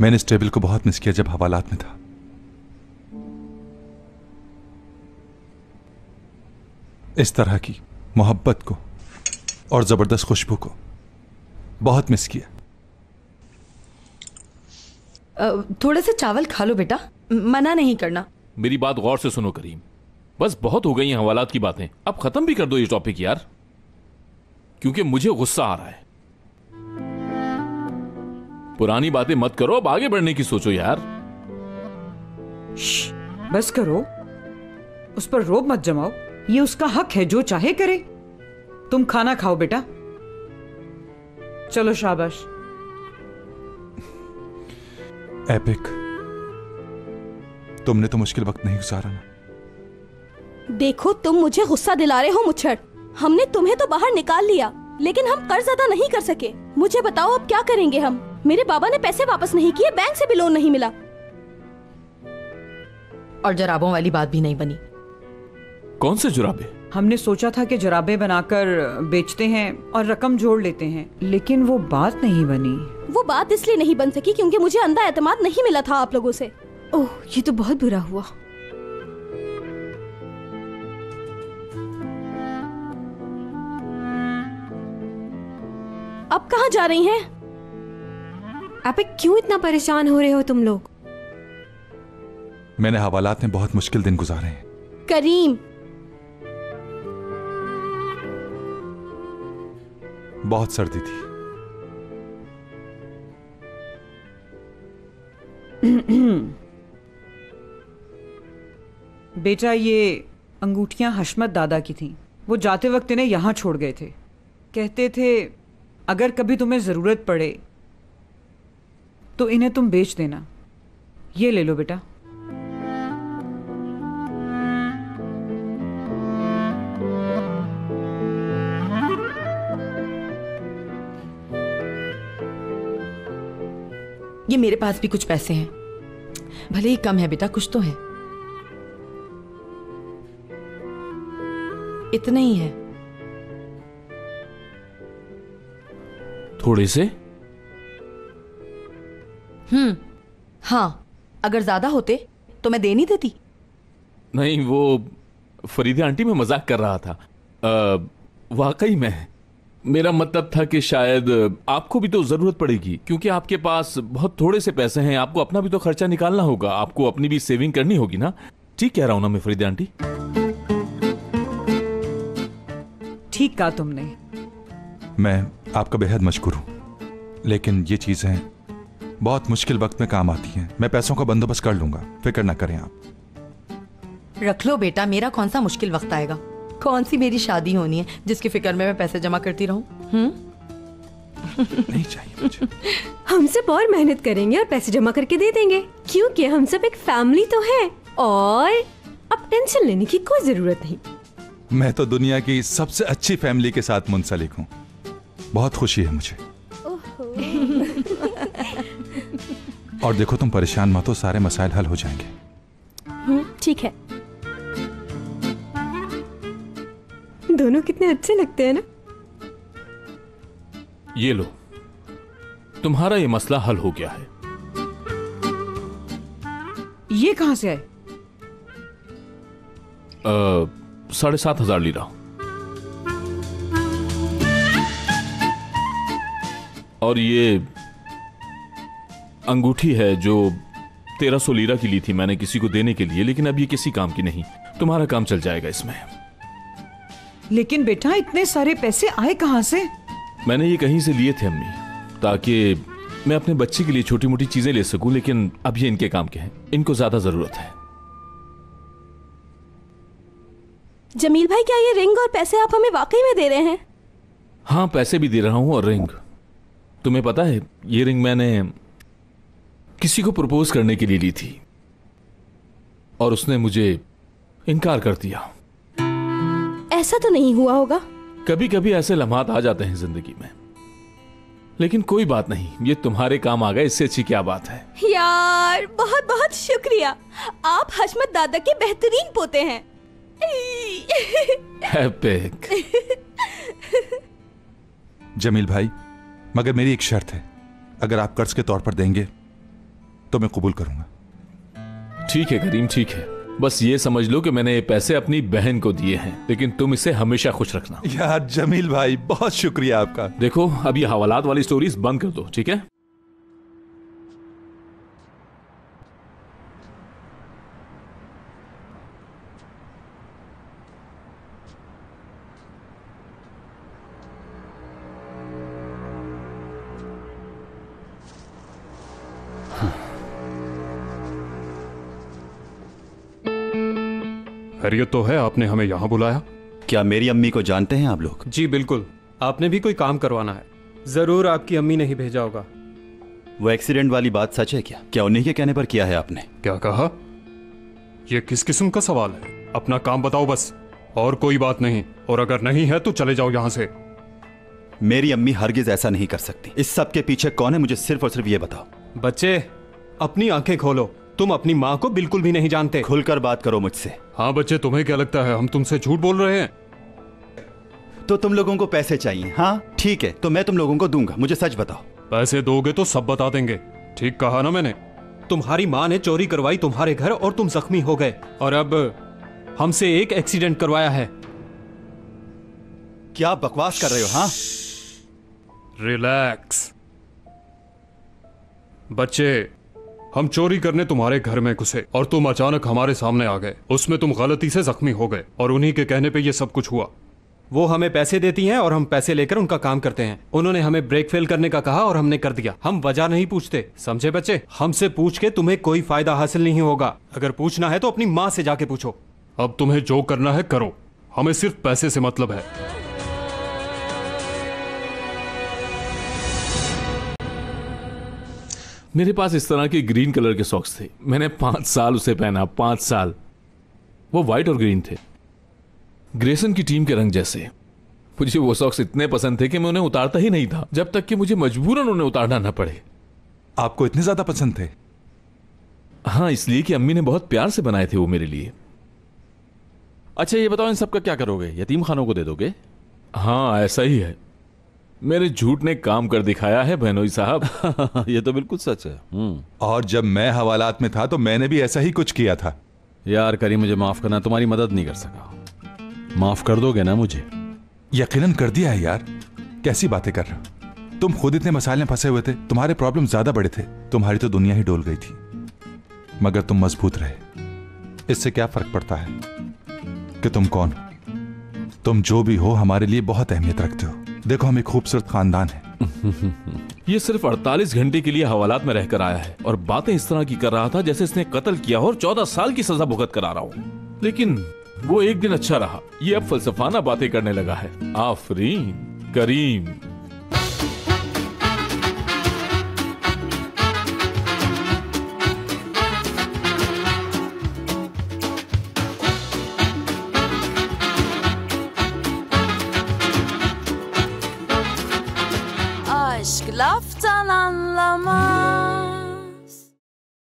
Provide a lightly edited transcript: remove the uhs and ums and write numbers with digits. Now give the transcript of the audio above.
मैंने इस टेबल को बहुत मिस किया जब हवालात में था। इस तरह की मोहब्बत को और जबरदस्त खुशबू को बहुत मिस किया। थोड़े से चावल खा लो बेटा, मना नहीं करना। मेरी बात गौर से सुनो करीम, बस बहुत हो गई हैं हवालात की बातें, अब खत्म भी कर दो ये टॉपिक यार, क्योंकि मुझे गुस्सा आ रहा है। पुरानी बातें मत करो, अब आगे बढ़ने की सोचो यार। बस करो, उस पर रोब मत जमाओ, ये उसका हक है, जो चाहे करे। तुम खाना खाओ बेटा, चलो शाबाश। एपिक, तुमने तो मुश्किल वक्त नहीं गुजारा ना। देखो तुम मुझे गुस्सा दिला रहे हो मुच्छड़। हमने तुम्हें तो बाहर निकाल लिया, लेकिन हम कर्ज अदा नहीं कर सके। मुझे बताओ अब क्या करेंगे हम? मेरे बाबा ने पैसे वापस नहीं किए, बैंक से भी लोन नहीं मिला। और जराबों वाली बात भी नहीं बनी। कौन से जुराबे? हमने सोचा था कि जुराबे बनाकर बेचते हैं और रकम जोड़ लेते हैं, लेकिन वो बात नहीं बनी। वो बात इसलिए नहीं बन सकी क्योंकि मुझे अंधा एतमाद नहीं मिला था आप लोगों से। ओह, ये तो बहुत बुरा हुआ। अब कहाँ जा रही हैं? आप क्यों इतना परेशान हो रहे हो तुम लोग? मैंने हवालात में बहुत मुश्किल दिन गुजारे हैं। करीम, बहुत सर्दी थी। बेटा, ये अंगूठियां हशमत दादा की थीं। वो जाते वक्त इन्हें यहाँ छोड़ गए थे। कहते थे अगर कभी तुम्हें जरूरत पड़े तो इन्हें तुम बेच देना। ये ले लो बेटा। ये मेरे पास भी कुछ पैसे हैं, भले ही कम है बेटा, कुछ तो है। इतने ही है। थोड़े से? हाँ, अगर ज्यादा होते तो मैं दे नहीं देती। नहीं, वो फरीदा आंटी, मैं मजाक कर रहा था। वाकई में मेरा मतलब था कि शायद आपको भी तो जरूरत पड़ेगी, क्योंकि आपके पास बहुत थोड़े से पैसे हैं। आपको अपना भी तो खर्चा निकालना होगा, आपको अपनी भी सेविंग करनी होगी ना। ठीक कह रहा हूं ना मैं फरीदा आंटी? ठीक कहा तुमने। मैं आपका बेहद मशकूर हूं, लेकिन ये चीजें बहुत मुश्किल वक्त में काम आती हैं। मैं पैसों का बंदोबस्त कर लूंगा, फिक्र ना करें आप। रख लो बेटा, मेरा कौन सा मुश्किल वक्त आएगा? कौन सी मेरी शादी होनी है जिसकी फिक्र में मैं पैसे जमा करती रहूं? नहीं चाहिए मुझे। हम सब और मेहनत करेंगे और पैसे जमा करके दे देंगे, क्योंकि हम सब एक फैमिली तो है और अब टेंशन लेने की कोई जरूरत नहीं। मैं तो दुनिया की सबसे अच्छी फैमिली के साथ मुंसलिक हूँ। बहुत खुशी है मुझे। और देखो, तुम परेशान मत हो, सारे मसाइल हल हो जाएंगे। ठीक है। दोनों कितने अच्छे लगते हैं ना। ये लो, तुम्हारा ये मसला हल हो गया है। ये कहां से आए? 7,500 लीरा। और ये अंगूठी है जो 1300 लीरा की ली थी मैंने किसी को देने के लिए, लेकिन अब ये किसी काम की नहीं। तुम्हारा काम चल जाएगा इसमें। लेकिन बेटा, इतने सारे पैसे आए कहां से? मैंने ये कहीं से लिए थे अम्मी, ताकि मैं अपने बच्चे के लिए छोटी मोटी चीजें ले सकूं, लेकिन अब ये इनके काम के हैं, इनको ज्यादा जरूरत है। जमील भाई, क्या ये रिंग और पैसे आप हमें वाकई में दे रहे हैं? हाँ, पैसे भी दे रहा हूं और रिंग। तुम्हें पता है, ये रिंग मैंने किसी को प्रपोज करने के लिए ली थी और उसने मुझे इनकार कर दिया। ऐसा तो नहीं हुआ होगा? कभी कभी ऐसे लम्हात आ जाते हैं जिंदगी में, लेकिन कोई बात नहीं, ये तुम्हारे काम आ गए, इससे अच्छी क्या बात है। यार, बहुत बहुत शुक्रिया। आप हशमत दादा के बेहतरीन पोते हैं। एपिक। जमील भाई, मगर मेरी एक शर्त है, अगर आप कर्ज के तौर पर देंगे तो मैं कबूल करूंगा। ठीक है करीम, ठीक है। बस ये समझ लो कि मैंने ये पैसे अपनी बहन को दिए हैं, लेकिन तुम इसे हमेशा खुश रखना। यार जमील भाई, बहुत शुक्रिया आपका। देखो, अब ये हवालात वाली स्टोरीज बंद कर दो, ठीक है? खैरियत तो है, आपने हमें यहाँ बुलाया? क्या मेरी अम्मी को जानते हैं आप लोग? जी बिल्कुल, आपने भी कोई काम करवाना है। जरूर आपकी अम्मी ने ही भेजा होगा। वो एक्सीडेंट वाली बात सच है क्या? क्या उन्हीं के कहने पर किया है आपने? क्या कहा? ये किस किस्म का सवाल है? अपना काम बताओ बस, और कोई बात नहीं। और अगर नहीं है तो चले जाओ यहाँ से। मेरी अम्मी हरगिज ऐसा नहीं कर सकती। इस सब के पीछे कौन है, मुझे सिर्फ और सिर्फ ये बताओ। बच्चे, अपनी आंखें खोलो। तुम अपनी माँ को बिल्कुल भी नहीं जानते। खुलकर बात करो मुझसे। हाँ बच्चे, तुम्हें क्या लगता है हम तुमसे झूठ बोल रहे हैं? तो तुम लोगों को पैसे चाहिए? हाँ ठीक है, तो मैं तुम लोगों को दूंगा। मुझे सच बताओ। पैसे दोगे तो सब बता देंगे। ठीक कहा ना मैंने? तुम्हारी माँ ने चोरी करवाई तुम्हारे घर और तुम जख्मी हो गए, और अब हमसे एक एक्सीडेंट करवाया है। क्या बकवास कर रहे हो? हाँ रिलैक्स बच्चे, हम चोरी करने तुम्हारे घर में घुसे और तुम अचानक हमारे सामने आ गए। उसमें तुम गलती से जख्मी हो गए और उन्हीं के कहने पे ये सब कुछ हुआ। वो हमें पैसे देती हैं और हम पैसे लेकर उनका काम करते हैं। उन्होंने हमें ब्रेक फेल करने का कहा और हमने कर दिया। हम वजह नहीं पूछते, समझे बच्चे? हमसे पूछ के तुम्हें कोई फायदा हासिल नहीं होगा। अगर पूछना है तो अपनी माँ से जाके पूछो। अब तुम्हें जो करना है करो, हमें सिर्फ पैसे से मतलब है। मेरे पास इस तरह के ग्रीन कलर के सॉक्स थे। मैंने 5 साल उसे पहना, 5 साल। वो व्हाइट और ग्रीन थे, ग्रेसन की टीम के रंग जैसे। मुझे वो सॉक्स इतने पसंद थे कि मैं उन्हें उतारता ही नहीं था, जब तक कि मुझे मजबूरन उन्हें उतारना न पड़े। आपको इतने ज्यादा पसंद थे? हाँ, इसलिए कि अम्मी ने बहुत प्यार से बनाए थे वो मेरे लिए। अच्छा ये बताओ, इन सब का क्या करोगे? यतीम खानों को दे दोगे? हाँ ऐसा ही है। मेरे झूठ ने काम कर दिखाया है बहनोई साहब। ये तो बिल्कुल सच है। और जब मैं हवालात में था तो मैंने भी ऐसा ही कुछ किया था। यार करीम, मुझे माफ करना, तुम्हारी मदद नहीं कर सका। माफ कर दोगे ना मुझे? यकीनन कर दिया है यार, कैसी बातें कर रहे हो? तुम खुद इतने मसाइल में फंसे हुए थे, तुम्हारे प्रॉब्लम ज्यादा बड़े थे। तुम्हारी तो दुनिया ही डोल गई थी, मगर तुम मजबूत रहे। इससे क्या फर्क पड़ता है कि तुम कौन हो? तुम जो भी हो हमारे लिए बहुत अहमियत रखते हो। देखो, हम एक खूबसूरत खानदान है। ये सिर्फ 48 घंटे के लिए हवालात में रहकर आया है और बातें इस तरह की कर रहा था जैसे इसने कत्ल किया हो और 14 साल की सजा भुगत कर आ रहा हूं। लेकिन वो एक दिन अच्छा रहा, ये अब फलसफाना बातें करने लगा है। आफरीन करीम। Aşk laftan anlamaz.